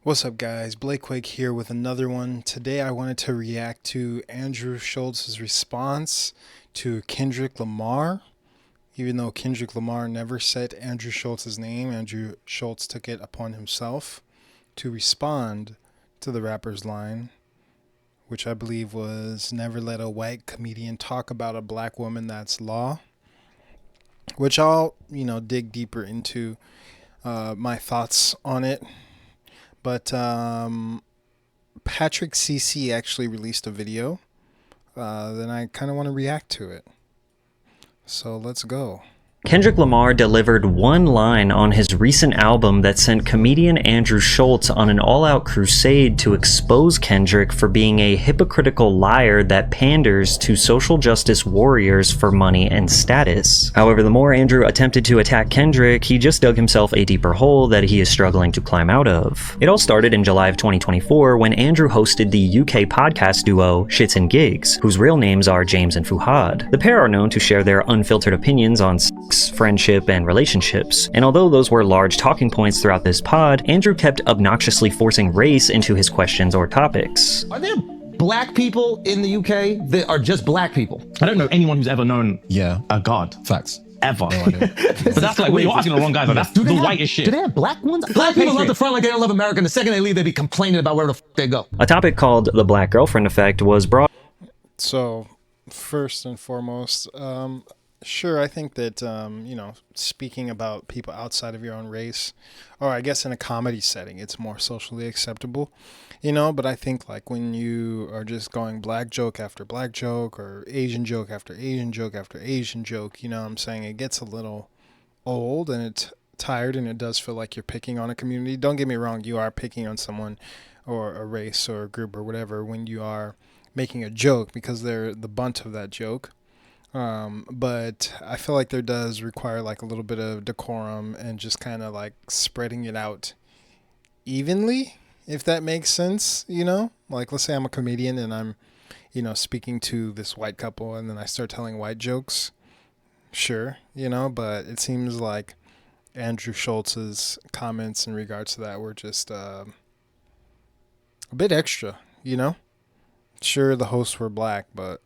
What's up, guys? Blake Quake here with another one. Today I wanted to react to Andrew Schulz's response to Kendrick Lamar. Even though Kendrick Lamar never said Andrew Schulz's name, Andrew Schulz took it upon himself to respond to the rapper's line, which I believe was "Never let a white comedian talk about a black woman, that's law." Which I'll, dig deeper into my thoughts on it. But Patrick CC actually released a video. Then I kind of want to react to it. So let's go. Kendrick Lamar delivered one line on his recent album that sent comedian Andrew Schulz on an all-out crusade to expose Kendrick for being a hypocritical liar that panders to social justice warriors for money and status. However, the more Andrew attempted to attack Kendrick, he just dug himself a deeper hole that he is struggling to climb out of. It all started in July of 2024 when Andrew hosted the UK podcast duo Shits and Gigs, whose real names are James and Fuhad. The pair are known to share their unfiltered opinions on friendship, and relationships. And although those were large talking points throughout this pod, Andrew kept obnoxiously forcing race into his questions or topics. Are there black people in the UK that are just black people? I don't know anyone who's ever known a god. Facts. Ever. No, but that's like, you're asking the wrong guys. Like, that's the whitest shit. Do they have black ones? Black people love the front like they don't love America, and the second they leave, they be complaining about where the they go. A topic called the black girlfriend effect was brought. So, first and foremost, sure, I think that, speaking about people outside of your own race, or I guess in a comedy setting, it's more socially acceptable, but I think like when you are just going black joke after black joke or Asian joke after Asian joke after Asian joke, I'm saying it gets a little old and it's tired and it does feel like you're picking on a community. Don't get me wrong, you are picking on someone or a race or a group or whatever when you are making a joke because they're the bunt of that joke. But I feel like there does require like a little bit of decorum and just kind of like spreading it out evenly, if that makes sense, like let's say I'm a comedian and I'm, speaking to this white couple and then I start telling white jokes. Sure. But it seems like Andrew Schultz's comments in regards to that were just, a bit extra, Sure, the hosts were black, but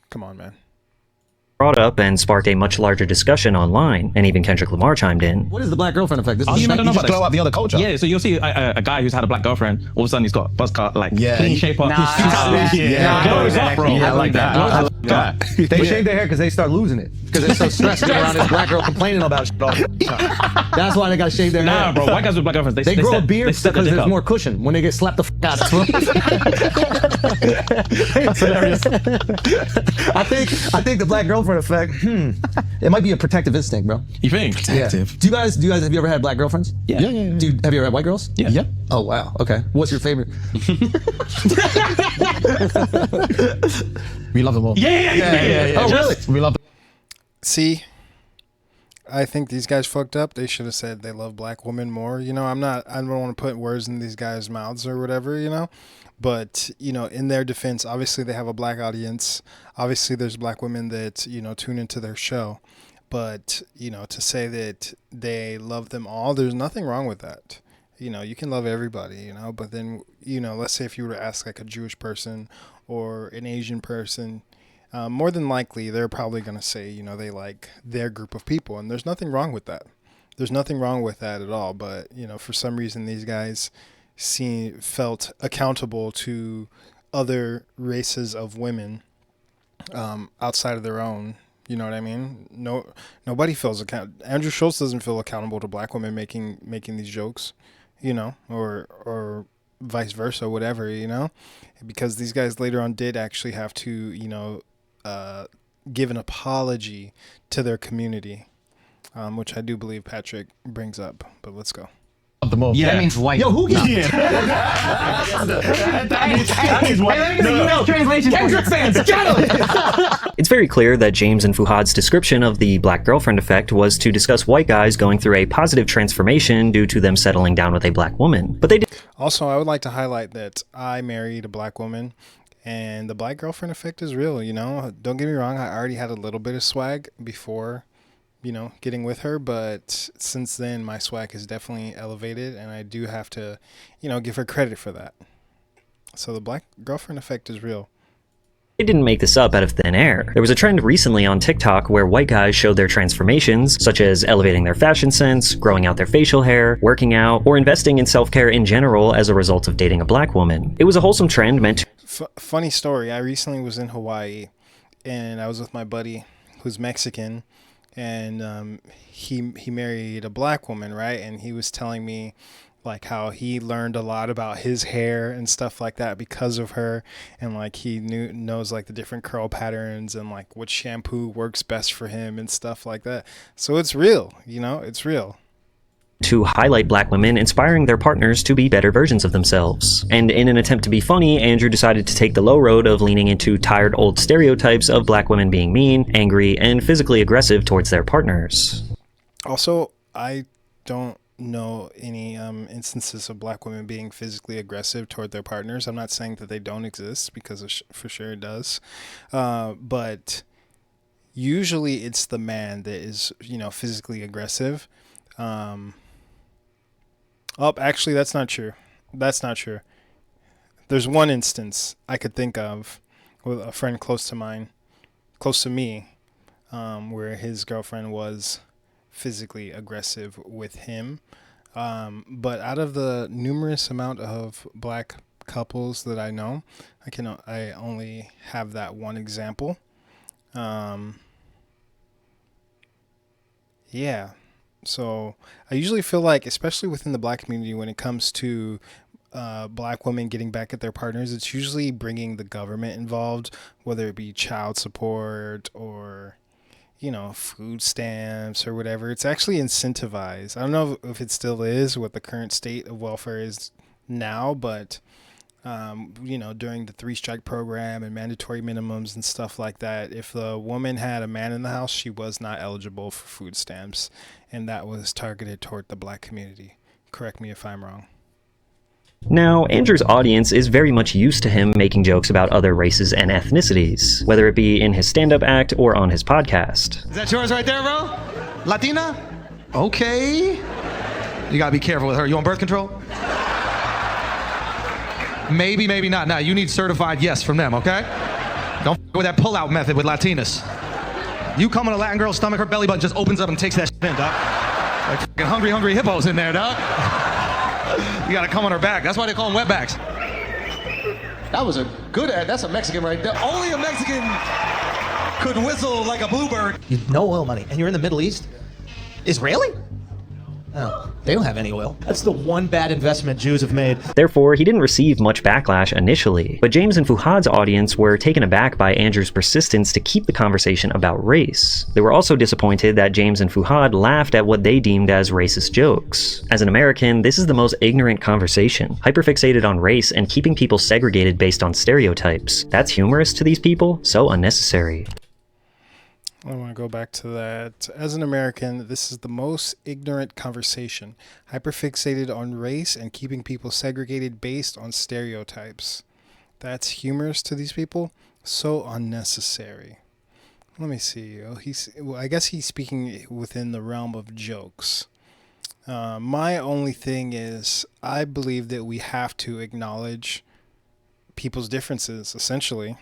come on, man. Brought up and sparked a much larger discussion online, and even Kendrick Lamar chimed in. What is the black girlfriend effect? This You is just blow up the other culture. Yeah, so you'll see a guy who's had a black girlfriend, all of a sudden he's got a buzz cut, like clean shape up. Blows up, bro. Yeah, I like that. They shave their hair because they start losing it. Because they're so stressed around this black girl complaining about shit all the time. That's why they got to shave their hair. Nah, bro, white guys with black girlfriends, they grow a beard because there's more cushion when they get slapped the f out of. That's hilarious. I think the black girlfriend effect, it might be a protective instinct, bro. You think? Protective. Do you guys have you ever had black girlfriends? Yeah. Have you ever had white girls? Yeah. Oh wow. Okay. What's your favorite? We love them all. Yeah. Oh really? We love them. See, I think these guys fucked up. They should have said they love black women more. I don't want to put words in these guys' mouths or whatever, But, in their defense, obviously they have a black audience. Obviously there's black women that, tune into their show. But, to say that they love them all, there's nothing wrong with that. You can love everybody, but then, let's say if you were to ask like a Jewish person or an Asian person, more than likely they're probably going to say, they like their group of people. And there's nothing wrong with that. There's nothing wrong with that at all. But, for some reason, these guys felt accountable to other races of women outside of their own. You know what I mean? Nobody feels Andrew Schulz doesn't feel accountable to black women making these jokes, or vice versa, whatever, because these guys later on did actually have to, give an apology to their community, which I do believe Patrick brings up. But let's go. The most. Yeah. That means white. Yo, who gets that means white. translation? Kendrick fans, It's very clear that James and Fuhad's description of the black girlfriend effect was to discuss white guys going through a positive transformation due to them settling down with a black woman. But they did. Also, I would like to highlight that I married a black woman, and the black girlfriend effect is real, Don't get me wrong, I already had a little bit of swag before, getting with her. But since then, my swag has definitely elevated, and I do have to, give her credit for that. So the black girlfriend effect is real. They didn't make this up out of thin air. There was a trend recently on TikTok where white guys showed their transformations, such as elevating their fashion sense, growing out their facial hair, working out, or investing in self-care in general as a result of dating a black woman. It was a wholesome trend meant to... Funny story, I recently was in Hawaii, and I was with my buddy who's Mexican, and he married a black woman, right? And he was telling me like how he learned a lot about his hair and stuff like that because of her, and like he knows like the different curl patterns and like what shampoo works best for him and stuff like that. So it's real, it's real. To highlight black women inspiring their partners to be better versions of themselves. And in an attempt to be funny, Andrew decided to take the low road of leaning into tired old stereotypes of black women being mean, angry, and physically aggressive towards their partners. Also, I don't know any instances of black women being physically aggressive toward their partners. I'm not saying that they don't exist, because for sure it does. But usually it's the man that is, physically aggressive. Actually, that's not true. There's one instance I could think of with a friend close to me, where his girlfriend was physically aggressive with him. But out of the numerous amount of black couples that I know, I only have that one example. Yeah. So I usually feel like, especially within the black community, when it comes to black women getting back at their partners, it's usually bringing the government involved, whether it be child support or, food stamps or whatever. It's actually incentivized. I don't know if it still is, what the current state of welfare is now, but during the 3-strike program and mandatory minimums and stuff like that, if the woman had a man in the house, she was not eligible for food stamps, and that was targeted toward the black community. Correct me if I'm wrong. Now, Andrew's audience is very much used to him making jokes about other races and ethnicities, whether it be in his stand-up act or on his podcast. Is that yours right there, bro? Latina? Okay. You gotta be careful with her. You on birth control? Maybe, maybe not. Now, you need certified yes from them, okay? Don't f with that pull-out method with Latinas. You come in a Latin girl's stomach, her belly button just opens up and takes that shit in, dog. Like fucking hungry hippos in there, dog. You gotta come on her back. That's why they call them wetbacks. That was a good ad. That's a Mexican right there. Only a Mexican could whistle like a bluebird. No oil money, and you're in the Middle East? Israeli? Oh, they don't have any oil. That's the one bad investment Jews have made. Therefore, he didn't receive much backlash initially, but James and Fuhad's audience were taken aback by Andrew's persistence to keep the conversation about race. They were also disappointed that James and Fuhad laughed at what they deemed as racist jokes. As an American, this is the most ignorant conversation, hyperfixated on race and keeping people segregated based on stereotypes. That's humorous to these people, so unnecessary. I want to go back to that. As an American, this is the most ignorant conversation, hyperfixated on race and keeping people segregated based on stereotypes. That's humorous to these people, so unnecessary. Let me see. I guess he's speaking within the realm of jokes. My only thing is, I believe that we have to acknowledge people's differences, essentially,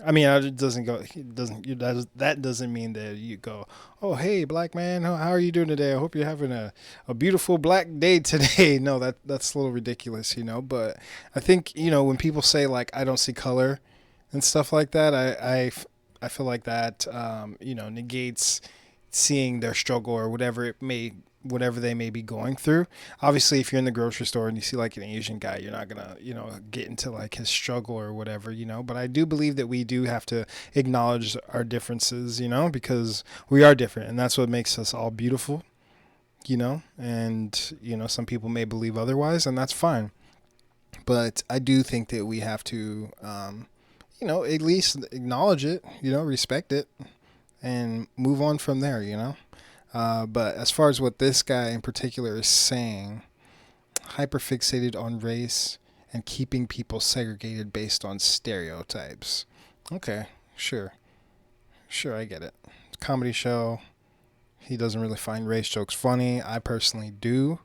I mean, that doesn't mean that you go, oh, hey, black man, how are you doing today? I hope you're having a beautiful black day today. No, that's a little ridiculous, But I think, when people say, like, I don't see color and stuff like that, I feel like that, negates seeing their struggle or whatever they may be going through. Obviously, if you're in the grocery store and you see like an Asian guy, you're not gonna, get into like his struggle or whatever, but I do believe that we do have to acknowledge our differences, because we are different, and that's what makes us all beautiful, and, some people may believe otherwise, and that's fine. But I do think that we have to, at least acknowledge it, respect it, and move on from there, But as far as what this guy in particular is saying, hyperfixated on race and keeping people segregated based on stereotypes. Okay, sure, I get it. Comedy show, He doesn't really find race jokes funny. I personally do.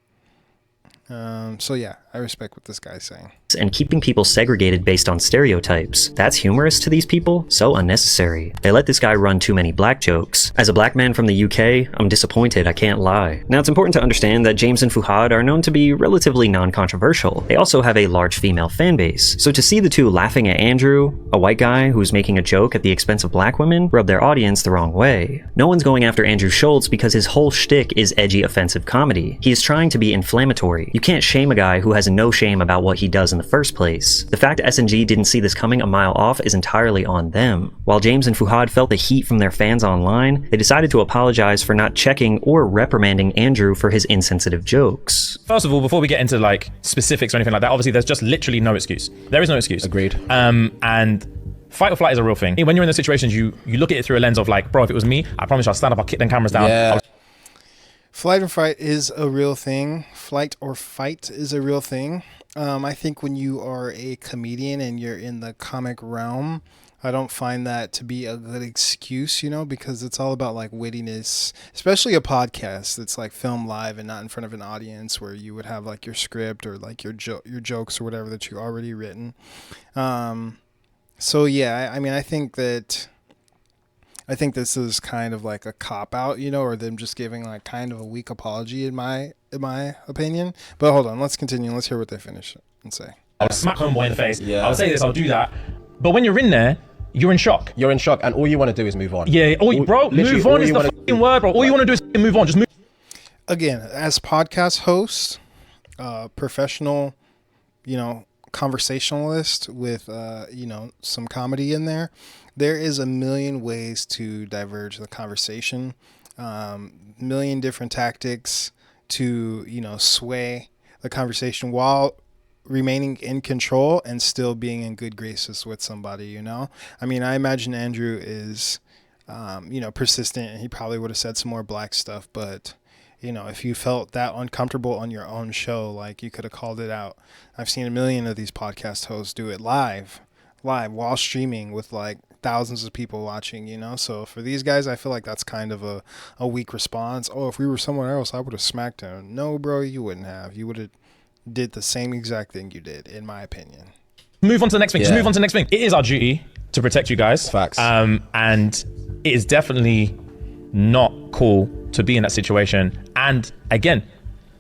So yeah, I respect what this guy's saying. And keeping people segregated based on stereotypes. That's humorous to these people? So unnecessary. They let this guy run too many black jokes. As a black man from the UK, I'm disappointed, I can't lie. Now it's important to understand that James and Fuhad are known to be relatively non-controversial. They also have a large female fan base. So to see the two laughing at Andrew, a white guy who's making a joke at the expense of black women, rub their audience the wrong way. No one's going after Andrew Schulz because his whole shtick is edgy offensive comedy. He is trying to be inflammatory. You can't shame a guy who has no shame about what he does in the first place. The fact SNG didn't see this coming a mile off is entirely on them. While James and Fuhad felt the heat from their fans online, they decided to apologize for not checking or reprimanding Andrew for his insensitive jokes. First of all, before we get into like specifics or anything like that, obviously there's just literally no excuse. There is no excuse. Agreed. And fight or flight is a real thing. When you're in those situations, you look at it through a lens of like, bro, if it was me, I promise you I'll stand up, I'll kick them cameras down. Yeah. Flight or fight is a real thing. Flight or fight is a real thing. I think when you are a comedian and you're in the comic realm, I don't find that to be a good excuse, you know, because it's all about like wittiness, especially a podcast that's like filmed live and not in front of an audience where you would have like your script or like your jokes or whatever that you already written. So yeah, I mean, I think this is kind of like a cop out, you know, or them just giving like kind of a weak apology in my opinion. But hold on, let's continue. Let's hear what they finish and say. I'll smack homeboy in the face. Yeah. I'll say this, I'll do that. But when you're in there, you're in shock. You're in shock, and all you want to do is move on. Yeah, bro, move on is the fucking word, bro. All you want to do is move on. Just move. Again, as podcast hosts, professional, you know, conversationalist with, you know, some comedy in there. There is a million ways to diverge the conversation, million different tactics to, you know, sway the conversation while remaining in control and still being in good graces with somebody, you know? I mean, I imagine Andrew is, you know, persistent, and he probably would have said some more black stuff, but, you know, if you felt that uncomfortable on your own show, like, you could have called it out. I've seen a million of these podcast hosts do it live while streaming with like thousands of people watching, you know? So for these guys, I feel like that's kind of a weak response. Oh, if we were somewhere else, I would have smacked him. No, bro, you wouldn't have. You would have did the same exact thing you did, in my opinion. Move on to the next thing. Yeah. Just move on to the next thing. It is our duty to protect you guys. Facts. And it is definitely not cool to be in that situation. And again,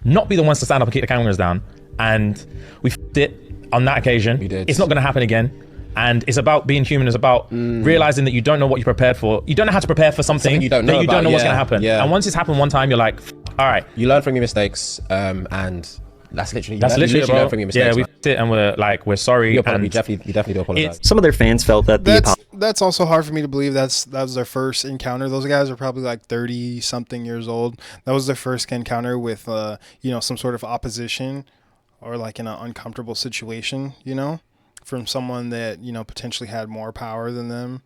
not be the ones to stand up and kick the cameras down. And we f***ed it on that occasion. We did. It's not going to happen again. And it's about being human. It's about realizing that you don't know what you're prepared for. You don't know how to prepare for something you don't know that you about. don't know what's going to happen. Yeah. And once it's happened one time, you're like, all right. You learn from your mistakes, and that's literally bro. learn from your mistakes. Yeah, we f***ed it, and we're sorry. You definitely do apologize. Some of their fans felt that that's also hard for me to believe. That was their first encounter. Those guys are probably like 30 something years old. That was their first encounter with you know, some sort of opposition or like in an uncomfortable situation, you know, from someone that, you know, potentially had more power than them,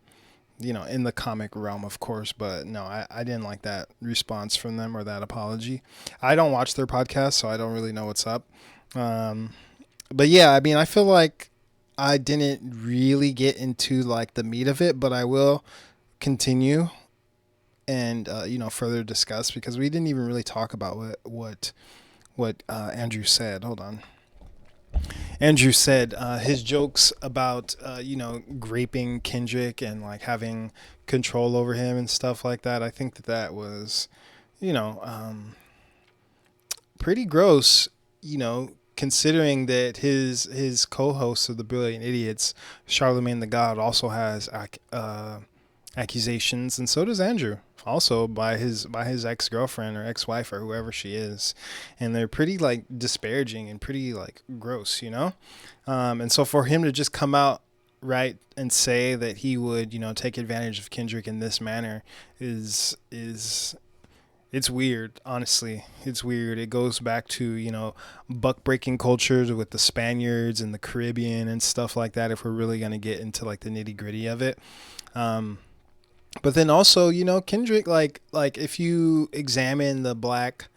you know, in the comic realm, of course. But no, I didn't like that response from them or that apology. I don't watch their podcast, so I don't really know what's up. But yeah, I mean, I feel like I didn't really get into like the meat of it, but I will continue and, you know, further discuss, because we didn't even really talk about what Andrew said. Hold on. Andrew said his jokes about, you know, graping Kendrick and like having control over him and stuff like that. I think that was, you know, pretty gross, you know, considering that his co-host of the Brilliant Idiots, Charlemagne the God, also has accusations, and so does Andrew, also by his ex-girlfriend or ex-wife or whoever she is, and they're pretty like disparaging and pretty like gross, you know. And so for him to just come out right and say that he would, you know, take advantage of Kendrick in this manner is it's weird. Honestly, it's weird. It goes back to, you know, buck breaking cultures with the Spaniards and the Caribbean and stuff like that, if we're really going to get into like the nitty gritty of it. But then also, you know, Kendrick, like if you examine the black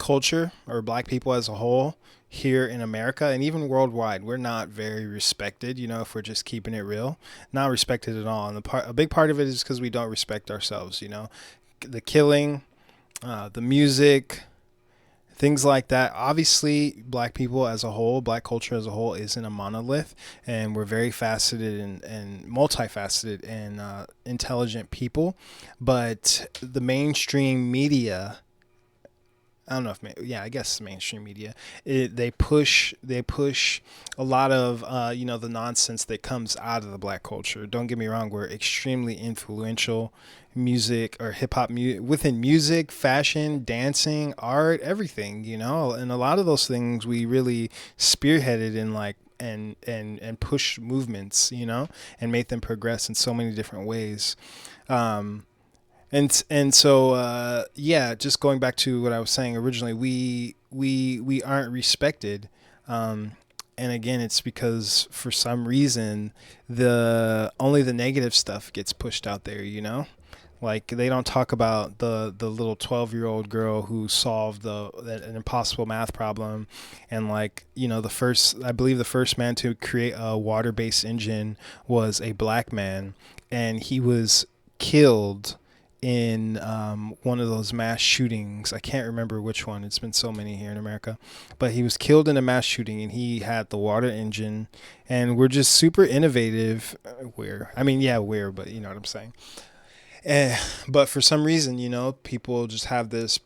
culture, or black people as a whole here in America and even worldwide, we're not very respected, you know, if we're just keeping it real. Not respected at all. And a big part of it is because we don't respect ourselves, you know. The killing, the music, things like that. Obviously, black people as a whole, black culture as a whole isn't a monolith, and we're very faceted and multifaceted and intelligent people. But the mainstream media, I don't know if, I guess mainstream media, they push a lot of, you know, the nonsense that comes out of the black culture. Don't get me wrong, we're extremely influential music or hip hop within music, fashion, dancing, art, everything, you know, and a lot of those things we really spearheaded in like, and push movements, you know, and made them progress in so many different ways. And so just going back to what I was saying originally, we aren't respected, and again, it's because for some reason only the negative stuff gets pushed out there, you know. Like they don't talk about the little 12-year-old girl who solved an impossible math problem, and like, you know, I believe the first man to create a water-based engine was a black man, and he was killed in one of those mass shootings. I can't remember which one. It's been so many here in America, but he was killed in a mass shooting, and he had the water engine. And we're just super innovative. But you know what I'm saying. But for some reason, you know, people just have this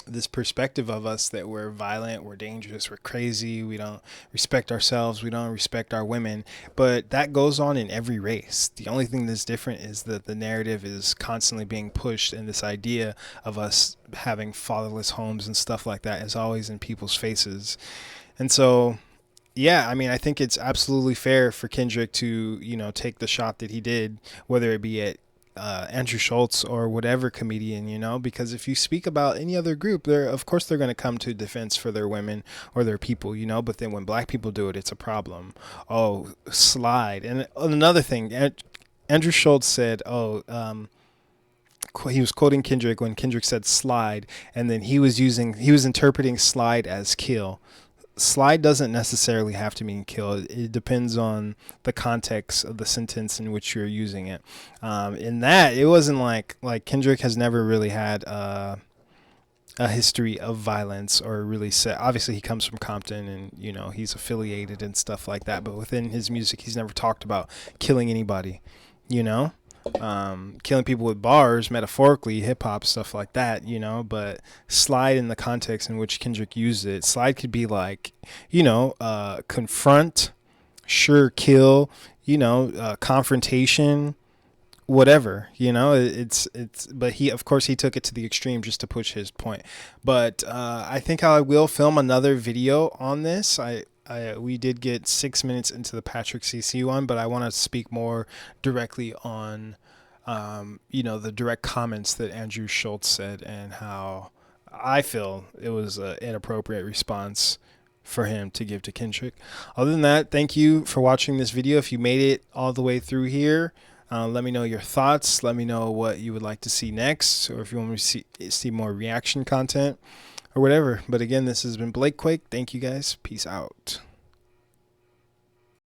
this perspective of us that we're violent, we're dangerous, we're crazy, we don't respect ourselves, we don't respect our women. But that goes on in every race. The only thing that's different is that the narrative is constantly being pushed, and this idea of us having fatherless homes and stuff like that is always in people's faces. And so, yeah, I mean, I think it's absolutely fair for Kendrick to, you know, take the shot that he did, whether it be at Andrew Schulz or whatever comedian, you know, because if you speak about any other group, of course they're going to come to defense for their women or their people, you know, but then when black people do it, it's a problem. Oh, slide. And another thing, Andrew Schulz said, he was quoting Kendrick when Kendrick said slide, and then he was interpreting slide as kill. Slide doesn't necessarily have to mean kill. It depends on the context of the sentence in which you're using it. In that, it wasn't like Kendrick has never really had a history of violence, or really said. Obviously, he comes from Compton, and you know he's affiliated and stuff like that. But within his music, he's never talked about killing anybody. You know. Killing people with bars, metaphorically, hip hop, stuff like that, you know. But slide, in the context in which Kendrick used it, slide could be like, you know, confront, sure, kill, you know, confrontation, whatever, you know. But he, of course, he took it to the extreme just to push his point. But I think I will film another video on this. We did get 6 minutes into the Patrick CC one, but I want to speak more directly on, you know, the direct comments that Andrew Schulz said and how I feel it was an inappropriate response for him to give to Kendrick. Other than that, thank you for watching this video. If you made it all the way through here, let me know your thoughts. Let me know what you would like to see next, or if you want me to see more reaction content or whatever. But again, this has been Blake Quake. Thank you guys. Peace out.